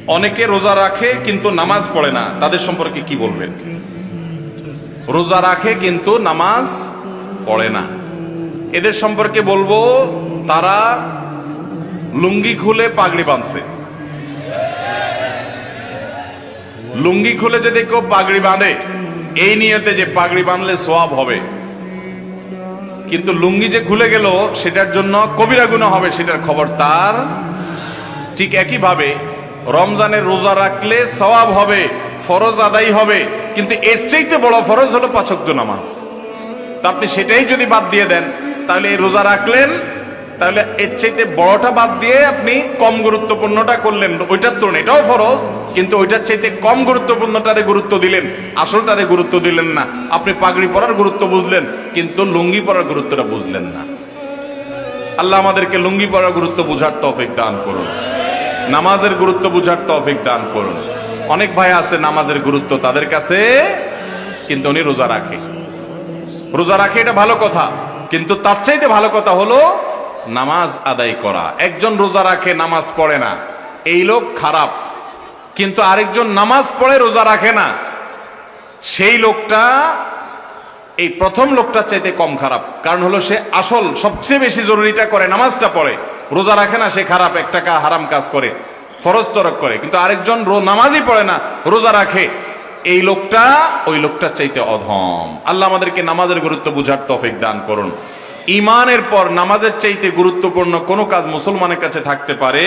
অনেকে রোজা রাখে কিন্তু নামাজ পড়ে না, তাদের সম্পর্কে কি বলবেন? রোজা রাখে কিন্তু নামাজ পড়ে না, এদের সম্পর্কে বলবো তারা লুঙ্গি খুলে পাগড়ি বাঁধছে। লুঙ্গি খুলে যদি কেউ পাগড়ি বাঁধে এই নিয়তে যে পাগড়ি বাঁধলে সওয়াব হবে, কিন্তু লুঙ্গি যে খুলে গেল সেটার জন্য কবিরা গুনাহ হবে, সেটার খবর তার। ঠিক একইভাবে রমজানের রোজা রাখলে সওয়াব হবে, ফরজ আদায় হবে, কিন্তু এর চাইতে বড় ফরজ হলো 5 ওয়াক্ত নামাজ। তা আপনি সেটাই যদি বাদ দিয়ে দেন তাহলে এই রোজা রাখলেন, তাহলে এর চাইতে বড়টা বাদ দিয়ে আপনি কম গুরুত্বপূর্ণটা করলেন। ওইটার তো এটাও ফরজ, কিন্তু ওইটার চাইতে কম গুরুত্বপূর্ণটারে গুরুত্ব দিলেন, আসলটারে গুরুত্ব দিলেন না। আপনি পাগড়ি পরার গুরুত্ব বুঝলেন কিন্তু লুঙ্গি পরার গুরুত্বটা বুঝলেন না। আল্লাহ আমাদেরকে লুঙ্গি পরার গুরুত্ব বুঝার তৌফিক দান করুন, নামাজের গুরুত্ব বুঝার তৌফিক দান করুন। অনেক ভাই আছে নামাজের গুরুত্ব তাদের কাছে, কিন্তু উনি রোজা রাখে। রোজা রাখে এটা ভালো কথা, কিন্তু তার চাইতে ভালো কথা হলো নামাজ আদায় করা। একজন রোজা রাখে নামাজ পড়ে না, এই লোক খারাপ। কিন্তু আরেকজন নামাজ পড়ে রোজা রাখে না, সেই লোকটা এই প্রথম লোকটার চাইতে কম খারাপ। কারণ হলো সে আসল সবচেয়ে বেশি জরুরিটা করে, নামাজটা পড়ে। রোজা রাখে না, সে খারাপ, এক টাকা হারাম কাজ করে, ফরজ তরক করে। কিন্তু আরেকজন নামাজই পড়ে না, রোজা রাখে, এই লোকটা ওই লোকটার চাইতে অধম। আল্লাহ আমাদেরকে নামাজের গুরুত্ব বুঝার তৌফিক দান করুন। ঈমানের পর নামাজের চাইতে গুরুত্বপূর্ণ কোন কাজ মুসলমানের কাছে থাকতে পারে